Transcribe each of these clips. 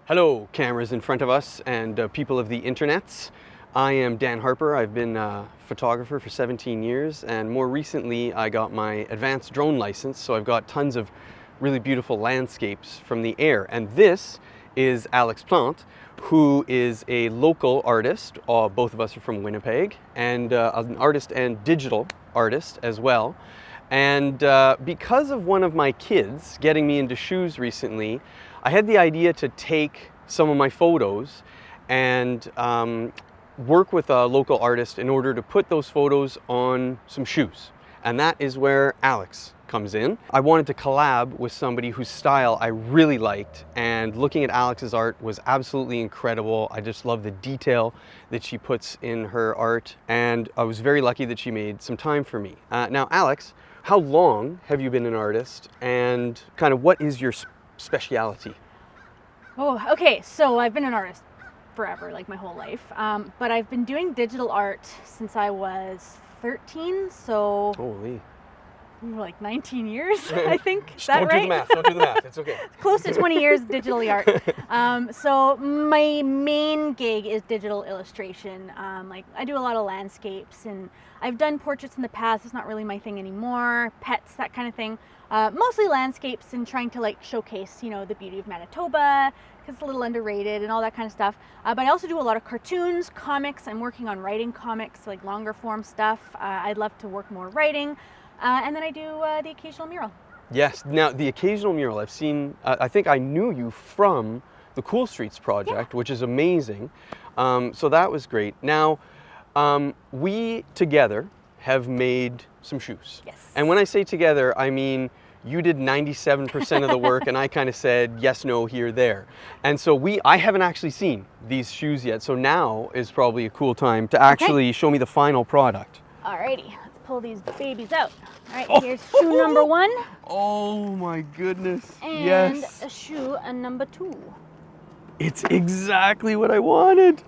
Hello, cameras in front of us and people of the internets. I am Dan Harper. I've been a photographer for 17 years, and more recently I got my advanced drone license, so I've got tons of really beautiful landscapes from the air. And this is Alex Plante, who is a local artist. Both of us are from Winnipeg, and an artist and digital artist as well. And because of one of my kids getting me into shoes recently, I had the idea to take some of my photos and work with a local artist in order to put those photos on some shoes. And that is where Alex comes in. I wanted to collab with somebody whose style I really liked, and looking at Alex's art was absolutely incredible. I just love the detail that she puts in her art, and I was very lucky that she made some time for me. Now, Alex, how long have you been an artist, and kind of what is your speciality? Oh, okay. So I've been an artist forever, like my whole life. But I've been doing digital art since I was 13. So Holy. like 19 years, I think. Is that Don't right? do the math. Don't do the math. It's okay. Close to 20 years digitally art. So my main gig is digital illustration. Like I do a lot of landscapes, and I've done portraits in the past. It's not really my thing anymore. Pets, that kind of thing. Mostly landscapes, and trying to like showcase, the beauty of Manitoba, because it's a little underrated and all that kind of stuff. But I also do a lot of cartoons, comics. I'm working on writing comics, like longer form stuff. I'd love to work more writing. And then I do the occasional mural. Yes. Now, the occasional mural, I've seen, I think I knew you from the Cool Streets project, which is amazing. So that was great. Now, we together have made some shoes. Yes. And when I say together, I mean you did 97% of the work, and I kind of said yes, no, here, there. And so I haven't actually seen these shoes yet, so now is probably a cool time to actually show me the final product. Alrighty, let's pull these babies out. Alright, here's shoe number 1. Oh my goodness, And yes. a shoe number 2. It's exactly what I wanted.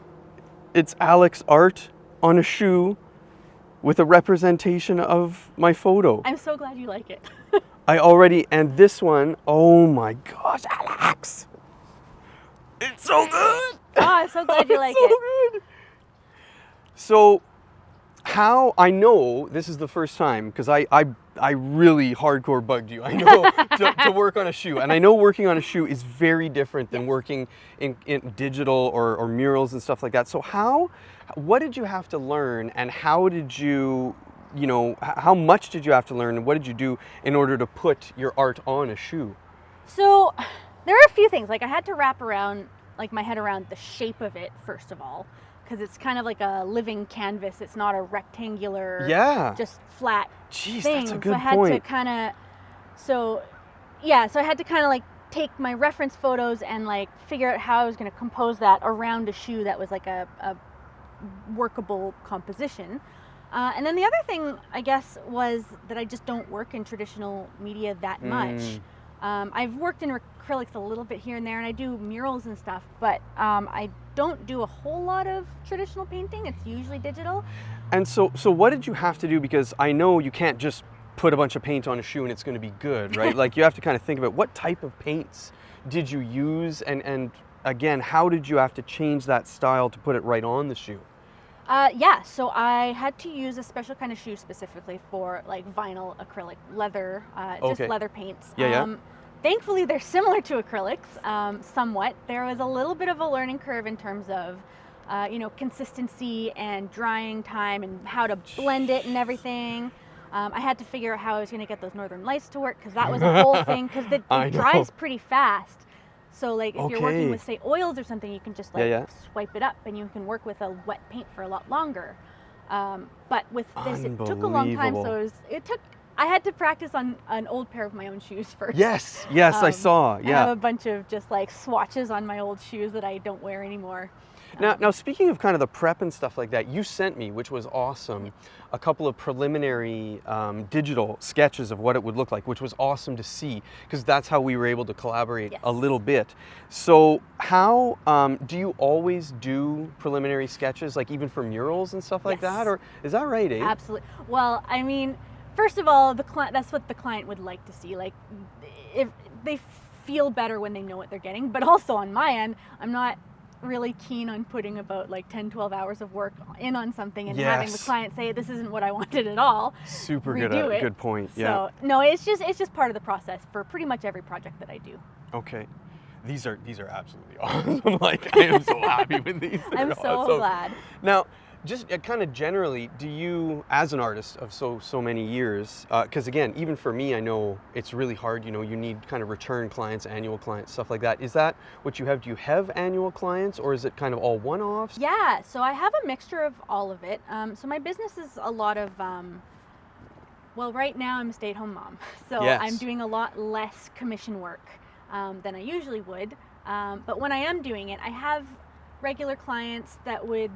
It's Alex art on a shoe with a representation of my photo. I'm so glad you like it. And this one, oh my gosh, Alex. It's so good. Oh, I'm so glad you like so it. Good. So how, I know this is the first time, because I really hardcore bugged you, I know, to work on a shoe. And I know working on a shoe is very different than working in digital or murals and stuff like that. So what did you have to learn, and how did you, how much did you have to learn, and what did you do in order to put your art on a shoe? So there are a few things. Like I had to wrap my head around the shape of it, first of all, because it's kind of like a living canvas. It's not a rectangular, just flat Jeez, thing. that's a good so I had point. to kind of, so I had to kind of like take my reference photos and like figure out how I was going to compose that around a shoe that was like a workable composition. And then the other thing, I guess, was that I just don't work in traditional media that much. I've worked in acrylics a little bit here and there, and I do murals and stuff, but I don't do a whole lot of traditional painting. It's usually digital. And so what did you have to do? Because I know you can't just put a bunch of paint on a shoe and it's going to be good, right? Like you have to kind of think about what type of paints did you use, and again, how did you have to change that style to put it right on the shoe? So I had to use a special kind of shoe specifically for like vinyl, acrylic, leather, just leather paints. Thankfully, they're similar to acrylics, somewhat. There was a little bit of a learning curve in terms of, consistency and drying time and how to blend it and everything. I had to figure out how I was going to get those northern lights to work, because that was a whole thing, because it dries pretty fast. So like if you're working with, say, oils or something, you can just swipe it up and you can work with a wet paint for a lot longer. But with this, it took a long time. So I had to practice on an old pair of my own shoes first. Yes, I saw. I have a bunch of just like swatches on my old shoes that I don't wear anymore. Now, speaking of kind of the prep and stuff like that, you sent me, which was awesome, a couple of preliminary digital sketches of what it would look like, which was awesome to see, because that's how we were able to collaborate a little bit. So how, do you always do preliminary sketches, like even for murals and stuff like that? Or is that right, eh? Absolutely. Well, I mean, first of all, that's what the client would like to see. Like, if they feel better when they know what they're getting. But also on my end, I'm not really keen on putting about like 10-12 hours of work in on something and having the client say this isn't what I wanted at all. Super good point. Yeah. So no, it's just part of the process for pretty much every project that I do. Okay. These are absolutely awesome. Like, I am so happy with these. I'm so glad. Now, just kind of generally, do you, as an artist of so many years, because again, even for me, I know it's really hard, you need kind of return clients, annual clients, stuff like that. Is that what you have? Do you have annual clients, or is it kind of all one-offs? Yeah, so I have a mixture of all of it. So my business is a lot of, well, right now I'm a stay-at-home mom. So I'm doing a lot less commission work than I usually would. But when I am doing it, I have regular clients that would,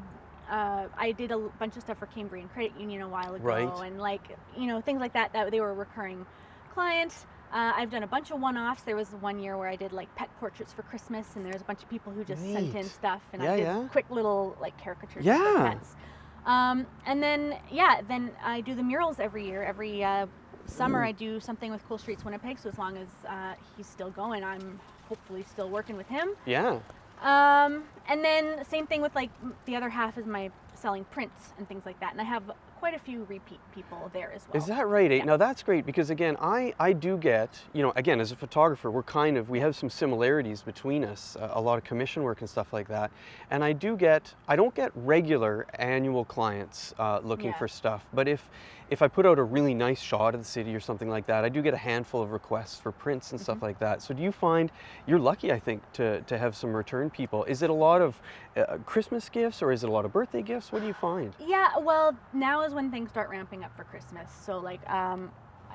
I did a bunch of stuff for Cambrian Credit Union a while ago, and things like that they were recurring clients. I've done a bunch of one-offs. There was one year where I did like pet portraits for Christmas, and there's a bunch of people who just sent in stuff, and I did quick little like caricatures of their pets. And then I do the murals every year. Every summer I do something with Cool Streets Winnipeg, so as long as he's still going, I'm hopefully still working with him. Yeah. And then same thing with like the other half is my selling prints and things like that. And I have quite a few repeat people there as well. Is that right? Yeah. Now that's great, because again, I do get, again, as a photographer, we have some similarities between us, a lot of commission work and stuff like that. And I don't get regular annual clients looking for stuff, but if I put out a really nice shot of the city or something like that, I do get a handful of requests for prints and stuff like that. So do you find, you're lucky, I think, to have some return people. Is it a lot of Christmas gifts, or is it a lot of birthday gifts? What do you find? Yeah, well, now is when things start ramping up for Christmas. So like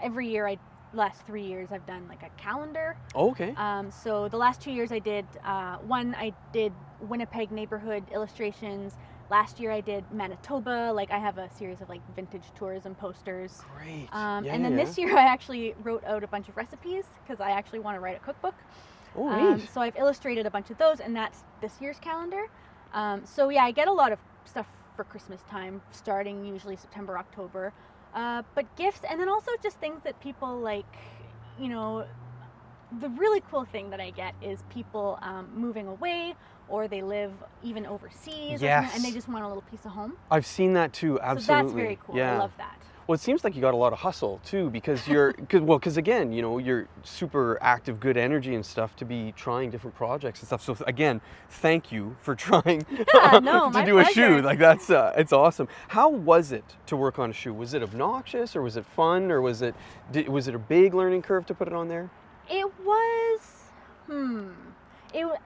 every year, last 3 years, I've done like a calendar. Oh, okay. So the last 2 years I did, I did Winnipeg neighborhood illustrations. Last year I did Manitoba. Like I have a series of like vintage tourism posters. Great. And then this year I actually wrote out a bunch of recipes, because I actually want to write a cookbook. Oh, neat. So I've illustrated a bunch of those, and that's this year's calendar. So yeah, I get a lot of stuff for Christmas time, starting usually September, October. But gifts, and then also just things that people like, the really cool thing that I get is people moving away, or they live even overseas, and they just want a little piece of home. I've seen that too, absolutely. So that's very cool. Yeah. I love that. Well, it seems like you got a lot of hustle too, because because again, you're super active, good energy and stuff to be trying different projects and stuff. So again, thank you for trying to do a shoe. Like that's, it's awesome. How was it to work on a shoe? Was it obnoxious, or was it fun, or was it a big learning curve to put it on there? It was,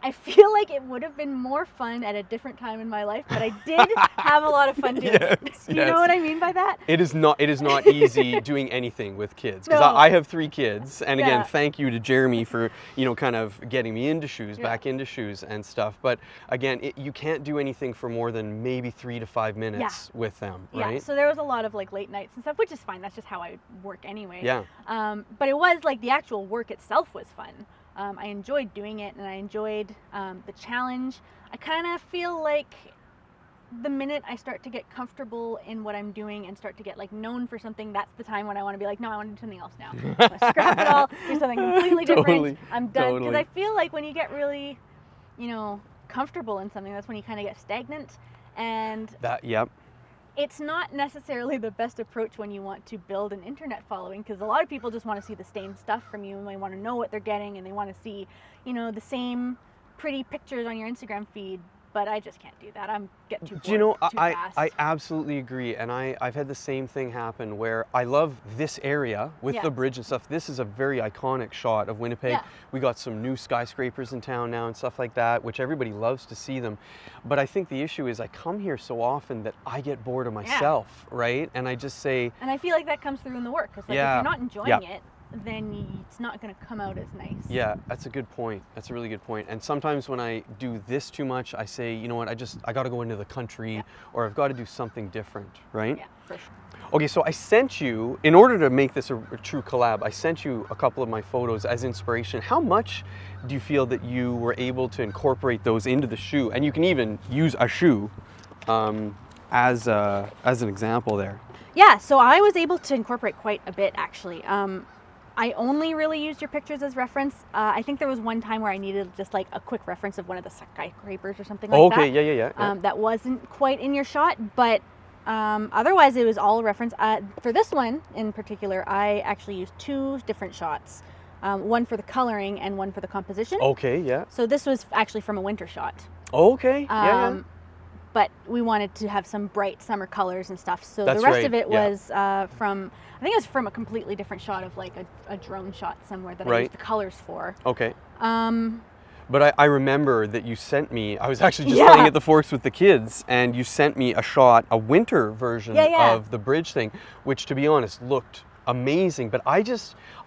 I feel like it would have been more fun at a different time in my life, but I did have a lot of fun doing it. Do you know what I mean by that? It is not easy doing anything with kids, because I have 3 kids, and again, thank you to Jeremy for, kind of getting me into shoes, back into shoes and stuff. But again, you can't do anything for more than maybe 3 to 5 minutes with them, right? Yeah, so there was a lot of like late nights and stuff, which is fine. That's just how I work anyway. Yeah. But it was like the actual work itself was fun. I enjoyed doing it, and I enjoyed the challenge. I kind of feel like the minute I start to get comfortable in what I'm doing and start to get like known for something, that's the time when I want to be like, no, I want to do something else now. I want to scrap it all, do something completely different. I'm done. Because I feel like when you get really, comfortable in something, that's when you kind of get stagnant. And it's not necessarily the best approach when you want to build an internet following, because a lot of people just want to see the same stuff from you, and they want to know what they're getting, and they want to see, the same pretty pictures on your Instagram feed. But I just can't do that. I'm get too bored too fast. I absolutely agree, and I've had the same thing happen where I love this area with the bridge and stuff. This is a very iconic shot of Winnipeg. Yeah. We got some new skyscrapers in town now and stuff like that, which everybody loves to see them. But I think the issue is I come here so often that I get bored of myself, right? And I just say... And I feel like that comes through in the work, because like, if you're not enjoying it, then it's not going to come out as nice. Yeah, that's a good point. That's a really good point. And sometimes when I do this too much, I say, you know what, I got to go into the country, or I've got to do something different, right? Yeah, for sure. Okay, so I sent you, in order to make this a true collab, I sent you a couple of my photos as inspiration. How much do you feel that you were able to incorporate those into the shoe? And you can even use a shoe as an example there. Yeah, so I was able to incorporate quite a bit, actually. I only really used your pictures as reference. I think there was one time where I needed just like a quick reference of one of the skyscrapers or something like that. Okay, yeah. That wasn't quite in your shot, but otherwise it was all reference. For this one in particular, I actually used 2 different shots. One for the coloring and one for the composition. Okay, yeah. So this was actually from a winter shot. Okay, yeah. But we wanted to have some bright summer colors and stuff. So That's the rest right, of it yeah. was from, I think it was from a completely different shot of like a drone shot somewhere that I Right. used the colors for. Okay. But I remember that you sent me, I was actually just Yeah. playing at the Forks with the kids, and you sent me a shot, a winter version Yeah. of the bridge thing, which to be honest looked amazing. But I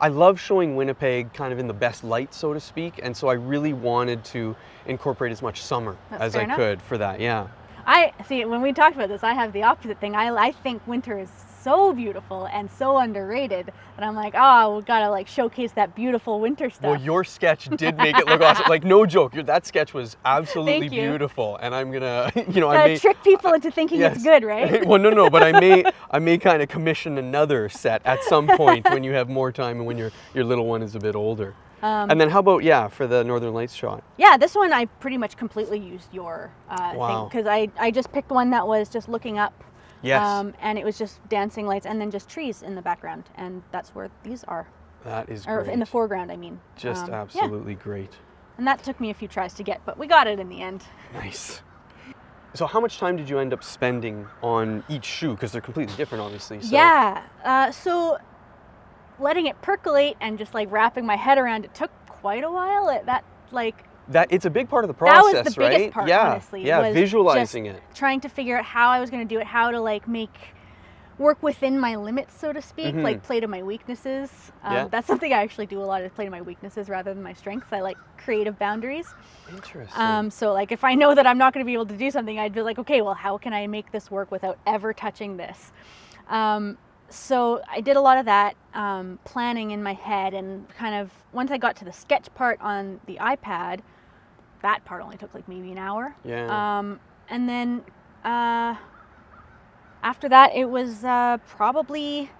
love showing Winnipeg kind of in the best light, so to speak, and so I really wanted to incorporate as much summer That's as fair I enough. could for that, yeah. I see, when we talked about this, I have the opposite thing. I think winter is so beautiful and so underrated, and I'm like, oh, we gotta like showcase that beautiful winter stuff. Well, your sketch did make it look awesome. Like, no joke, that sketch was absolutely Thank you. beautiful, and I'm gonna, I Gotta may trick people into thinking Yes. it's good, right? Well, no, but I may kind of commission another set at some point when you have more time and when your little one is a bit older. And then how about, for the Northern Lights shot? Yeah, this one I pretty much completely used your Wow. thing, because I just picked one that was just looking up. Yes. And it was just dancing lights and then just trees in the background, and that's where these are. That is Or great. in the foreground, I mean. Just Yeah. absolutely great. And that took me a few tries to get, but we got it in the end. Nice. So how much time did you end up spending on each shoe? Because they're completely different, obviously. So. Yeah. So letting it percolate and just like wrapping my head around it took quite a while. It's a big part of the That process, was the right? biggest part, yeah. honestly. Yeah, was visualizing just it. Trying to figure out how I was going to do it, how to like work within my limits, so to speak, like play to my weaknesses. Yeah. That's something I actually do a lot, is play to my weaknesses rather than my strengths. I like creative boundaries. Interesting. So like if I know that I'm not going to be able to do something, I'd be like, okay, well, how can I make this work without ever touching this? So I did a lot of that planning in my head, and kind of once I got to the sketch part on the iPad, that part only took like maybe an hour. Yeah. And then after that, it was probably,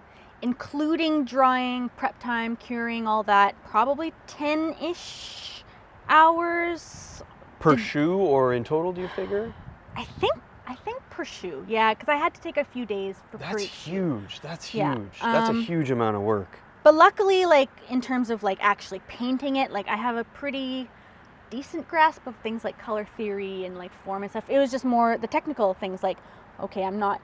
including drying, prep time, curing, all that, probably 10-ish hours. Per shoe or in total, do you figure? I think per shoe, yeah, because I had to take a few days for That's each shoe. huge. That's Yeah. huge. That's a huge amount of work. But luckily, like in terms of like actually painting it, like I have a pretty decent grasp of things like color theory and like form and stuff. It was just more the technical things, like, okay, I'm not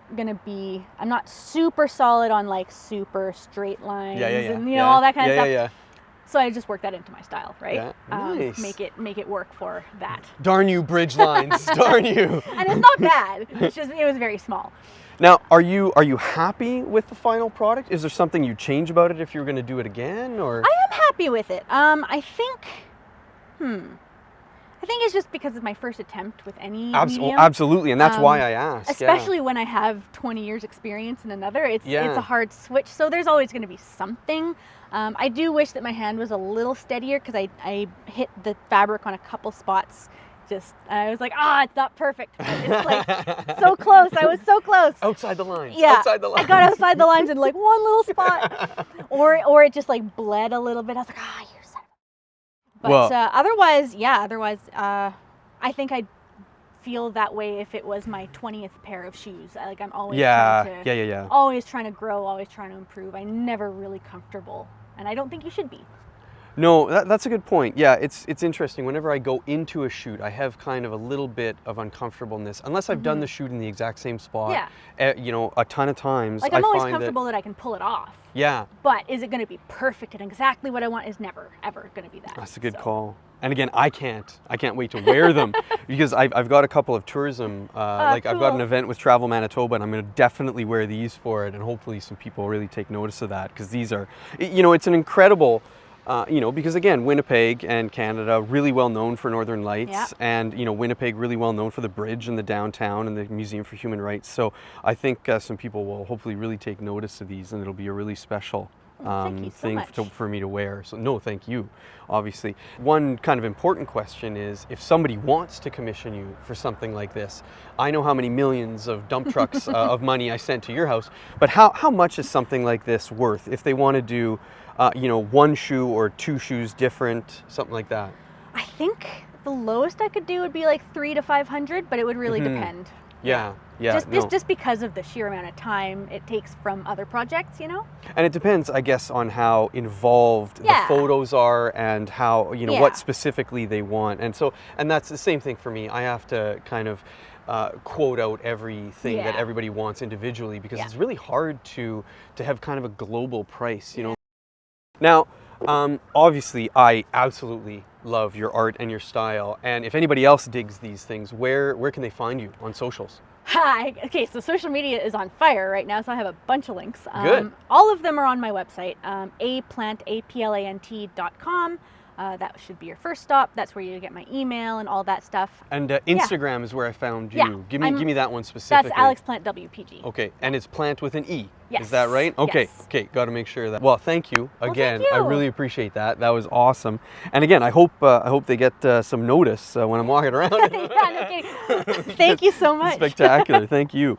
super solid on like super straight lines and all that kind of stuff. Yeah. So I just worked that into my style, right? Yeah. Nice. Make it work for that. Darn you, bridge lines. Darn you. And it's not bad. It's just it was very small. Now, are you happy with the final product? Is there something you'd change about it if you were going to do it again, or? I am happy with it. I think it's just because it's my first attempt with any medium. Absolutely, and that's why I asked. Especially when I have 20 years experience in another, it's a hard switch. So there's always going to be something. I do wish that my hand was a little steadier, because I hit the fabric on a couple spots. I was like, it's not perfect. But it's like so close. I was so close. Outside the lines. Yeah, Outside the lines. I got outside the lines in like one little spot, or it just like bled a little bit. I was like, you son of a. But otherwise, I think I'd feel that way if it was my 20th pair of shoes. Like I'm always always trying to grow, always trying to improve. I'm never really comfortable, and I don't think you should be. No, that's a good point. Yeah, it's interesting. Whenever I go into a shoot, I have kind of a little bit of uncomfortableness, unless I've done the shoot in the exact same spot. Yeah. A ton of times. Like I'm always comfortable that I can pull it off. Yeah. But is it going to be perfect and exactly what I want? Is never ever going to be that. That's a good call. And again, I can't wait to wear them because I've got a couple of tourism, I've got an event with Travel Manitoba, and I'm going to definitely wear these for it, and hopefully some people really take notice of that, because these are, it's an incredible. Because again, Winnipeg and Canada really well known for Northern Lights, and Winnipeg really well known for the bridge and the downtown and the Museum for Human Rights. So I think some people will hopefully really take notice of these, and it'll be a really special Thank you so much. for me to wear. So no, thank you, obviously. One kind of important question is, if somebody wants to commission you for something like this, I know how many millions of dump trucks of money I sent to your house, but how much is something like this worth if they want to do, one shoe or two shoes different, something like that? I think the lowest I could do would be like 300 to 500, but it would really depend. Yeah. Just because of the sheer amount of time it takes from other projects, And it depends, I guess, on how involved the photos are and how, what specifically they want. And that's the same thing for me. I have to kind of quote out everything that everybody wants individually, because it's really hard to have kind of a global price, Now, obviously, I absolutely love your art and your style. And if anybody else digs these things, where can they find you on socials? Hi. Okay, so social media is on fire right now, so I have a bunch of links. Good. All of them are on my website, aplant.com. That should be your first stop. That's where you get my email and all that stuff. And Instagram is where I found you. Yeah, give me that one specifically. That's Alex Plante WPG. Okay, and it's Plant with an E. Yes. Is that right? Okay. Yes. Okay, got to make sure of that. Well, thank you again. Thank you. I really appreciate that. That was awesome. And again, I hope they get some notice when I'm walking around. Yeah, no kidding. Thank you so much. Spectacular. Thank you.